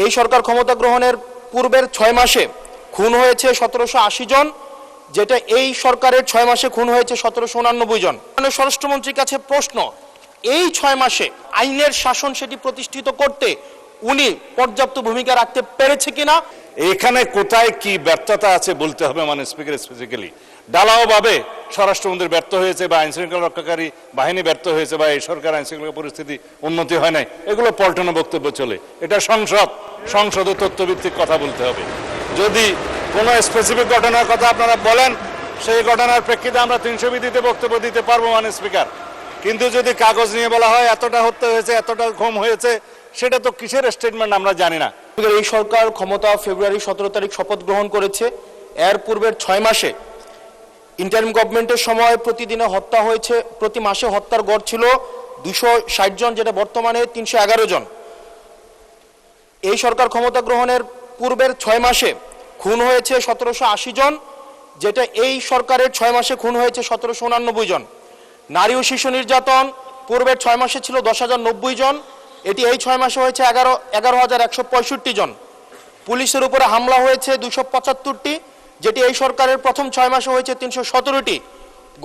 এই সরকার ক্ষমতা গ্রহণের পূর্বের 6 মাসে খুন হয়েছে 1780 জন, যেটা এই সরকারের 6 মাসে খুন হয়েছে 1789 জন। স্বরাষ্ট্রমন্ত্রীর কাছে প্রশ্ন, এই 6 মাসে আইনের শাসন সেটি প্রতিষ্ঠিত করতে উনি পর্যাপ্ত ভূমিকা রাখতে পেরেছে কিনা? এখানে কোথায় কি ব্যর্থতা আছে বলতে হবে মাননীয় স্পিকার। স্পেসিফিক্যালি ঢালাওভাবে স্বরাষ্ট্রমন্ত্রী ব্যর্থ হয়েছে বা আইন শৃঙ্খলা রক্ষাকারী বাহিনী ব্যর্থ হয়েছে বা এই সরকার আইন শৃঙ্খলা পরিস্থিতি উন্নতি হয় নাই, এগুলো পল্টনা বক্তব্য চলে। এটা সংসদে তথ্যভিত্তিক কথা বলতে হবে। যদি কোনো স্পেসিফিক ঘটনার কথা আপনারা বলেন, সেই ঘটনার প্রেক্ষিতে আমরা 300 বিধিতে বক্তব্য দিতে পারবো মাননীয় স্পিকার। কিন্তু যদি কাগজ নিয়ে বলা হয় এতটা হত্যা হয়েছে, এতটা ঘুম হয়েছে, সেটা তো কিসের স্টেটমেন্ট আমরা জানি না। এই সরকার ক্ষমতা ফেব্রুয়ারি 17 তারিখ শপথ গ্রহণ করেছে। এর পূর্বের 6 মাসে ইন্টারিম গভর্নমেন্টের সময় প্রতিদিনে হত্যা হয়েছে, প্রতি মাসে হত্যার গড় ছিল 260 জন, যেটা বর্তমানে 311 জন। এই সরকার ক্ষমতা গ্রহণের পূর্বের 6 মাসে খুন হয়েছে 1780 জন, যেটা এই সরকারের 6 মাসে খুন হয়েছে 1789 জন। নারী ও শিশু নির্যাতন পূর্বের 6 মাসে ছিল 10,090 জন, এটি এই 6 মাসে হয়েছে 11,165 জন। পুলিশের উপরে হামলা হয়েছে 275টি, যেটি এই সরকারের প্রথম 6 মাসে হয়েছে 317টি।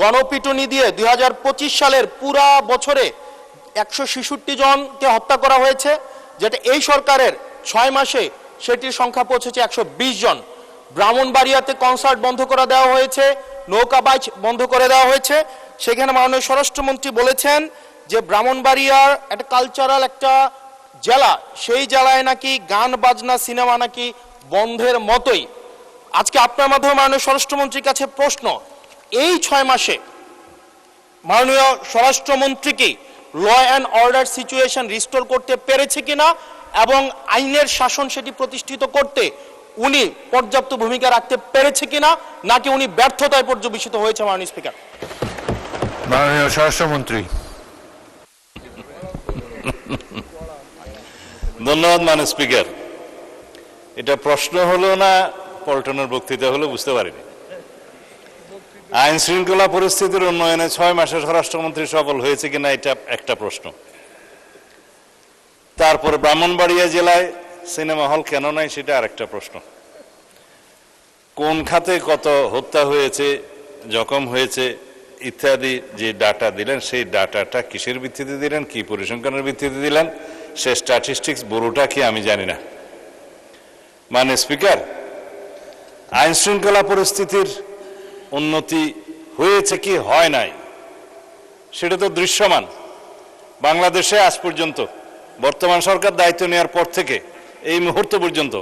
গণপিটুনি দিয়ে 2025 সালের পুরা বছরে 166 জনকে হত্যা করা হয়েছে, যেটা এই সরকারের 6 মাসে সেটির সংখ্যা পৌঁছেছে 120 জন। ব্রাহ্মণবাড়িয়াতে কনসার্ট বন্ধ করে দেওয়া হয়েছে, নৌকাবাজ বন্ধ করে দেওয়া হয়েছে। সেখানে মাননীয় স্বরাষ্ট্রমন্ত্রী বলেছেন যে ব্রাহ্মণবাড়িয়ার একটা কালচারাল একটা জেলা, সেই জেলায় নাকি গান বাজনা সিনেমা নাকি বন্ধের মতোই। আজকে আপনার মাধ্যমে মাননীয় স্বরাষ্ট্রমন্ত্রীর কাছে প্রশ্ন, এই 6 মাসে মাননীয় স্বরাষ্ট্রমন্ত্রী কি law and order situation restore করতে পেরেছে কিনা এবং আইনের শাসন সেটি প্রতিষ্ঠিত করতে উনি পর্যাপ্ত ভূমিকা রাখতে পেরেছে কিনা, নাকি উনি ব্যর্থতায় পর্যবেসিত হয়েছে? মাননীয় স্পিকার। মাননীয় স্বরাষ্ট্রমন্ত্রী। ধন্যবাদ মাননীয় স্পিকার। এটা প্রশ্ন হলো না পল্টনের বক্তৃতা হলো বুঝতে পারিনি। আইন শৃঙ্খলা পরিস্থিতির উন্নয়নে 6 মাসে স্বরাষ্ট্রমন্ত্রী সফল হয়েছে কিনা এটা একটা প্রশ্ন। তারপরে ব্রাহ্মণবাড়িয়া জেলায় সিনেমা হল কেন নাই সেটা আরেকটা প্রশ্ন। কোন খাতে কত হত্যা হয়েছে, জখম হয়েছে ইত্যাদি যে ডাটা দিলেন, সেই ডাটাটা কিসের ভিত্তিতে দিলেন, কি পরিসংখ্যানের ভিত্তিতে দিলেন, সে স্ট্যাটিস্টিক্স বড়টা কি আমি জানি না। মাননীয় স্পিকার, আইন শৃঙ্খলা পরিস্থিতির উন্নতি হয়েছে কি হয় নাই সেটা তো দৃশ্যমান। বাংলাদেশে আজ পর্যন্ত বর্তমান সরকার দায়িত্ব নেওয়ার পর থেকে এই মুহূর্ত পর্যন্ত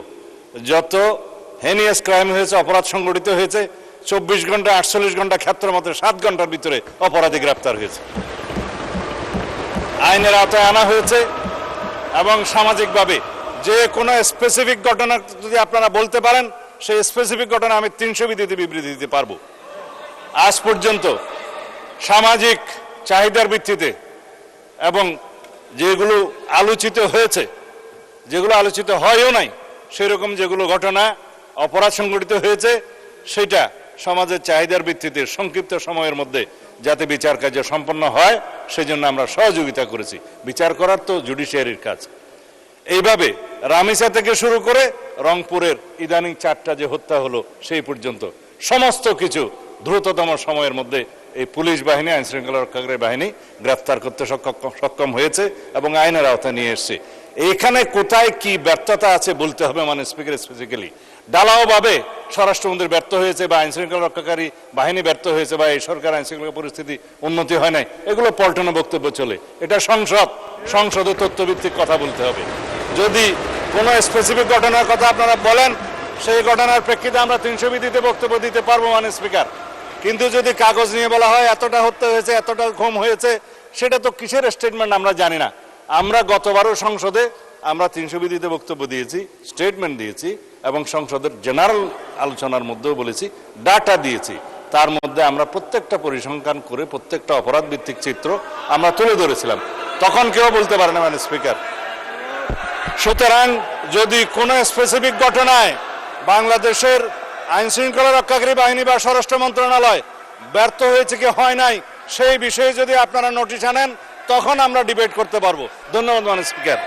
যত হেনিয়াস ক্রাইম হয়েছে, অপরাধ সংগঠিত হয়েছে, 24 ঘন্টা 48 ঘন্টা ক্ষেত্রের মধ্যে 7 ঘন্টার ভিতরে অপরাধী গ্রেপ্তার হয়েছে, আইনের আওতায় আনা হয়েছে। এবং সামাজিকভাবে যে কোনো স্পেসিফিক ঘটনা যদি আপনারা বলতে পারেন, সেই স্পেসিফিক ঘটনা আমি 300 বিধিতে বিবৃতি দিতে পারবো। আজ পর্যন্ত সামাজিক চাহিদার ভিত্তিতে এবং যেগুলো আলোচিত হয়েছে, যেগুলো আলোচিত হয়ও নাই, সেরকম যেগুলো ঘটনা অপরাধ সংগঠিত হয়েছে, সেটা সমাজের চাহিদার ভিত্তিতে সংক্ষিপ্ত সময়ের মধ্যে যাতে বিচার কার্য সম্পন্ন হয় সেজন্য আমরা সহযোগিতা করেছি। বিচার করার তো জুডিশিয়ারির কাজ। এইভাবে রামিসা থেকে শুরু করে রংপুরের ইদানিং 4টা যে হত্যা হলো সেই পর্যন্ত সমস্ত কিছু দ্রুততম সময়ের মধ্যে এই পুলিশ বাহিনী, আইন শৃঙ্খলা রক্ষাকারী বাহিনী গ্রেফতার করতে সক্ষম হয়েছে এবং আইনের আওতায় নিয়ে এসছে। এখানে কোথায় কি ব্যর্থতা আছে বলতে হবে মাননীয় স্পিকার। স্পেসিফিক্যালি ঢালাওভাবে স্বরাষ্ট্রমন্ত্রী ব্যর্থ হয়েছে বা আইন শৃঙ্খলা রক্ষাকারী বাহিনী ব্যর্থ হয়েছে বা এই সরকার আইন শৃঙ্খলা পরিস্থিতি উন্নতি হয় নাই, এগুলো পল্টনা বক্তব্য চলে। এটা সংসদে তথ্যভিত্তিক কথা বলতে হবে। যদি কোনো স্পেসিফিক ঘটনার কথা আপনারা বলেন, সেই ঘটনার প্রেক্ষিতে আমরা 300 বিধিতে বক্তব্য দিতে পারবো মাননীয় স্পিকার। কিন্তু যদি কাগজ নিয়ে বলা হয় এতটা হত্যা হয়েছে, এতটা ঘুম হয়েছে, সেটা তো কিসের স্টেটমেন্ট আমরা জানি না। আমরা গতবারও সংসদে আমরা 300 বিধিতে বক্তব্য দিয়েছি, স্টেটমেন্ট দিয়েছি এবং সংসদের জেনারেল আলোচনার মধ্যেও বলেছি, ডাটা দিয়েছি। তার মধ্যে আমরা প্রত্যেকটা পরিসংখ্যান করে প্রত্যেকটা অপরাধ ভিত্তিক চিত্র আমরা তুলে ধরেছিলাম। তখন কেউ বলতে পারে না মাননীয় স্পিকার। সুতরাং যদি কোনো স্পেসিফিক ঘটনায় বাংলাদেশের আইন শৃঙ্খলা রক্ষাকারী বাহিনী বা স্বরাষ্ট্র মন্ত্রণালয় ব্যর্থ হয়েছে কি হয় নাই, সেই বিষয়ে যদি আপনারা নোটিশ আনেন, তখন আমরা ডিবেট করতে পারবো। ধন্যবাদ মাননীয় স্পিকার।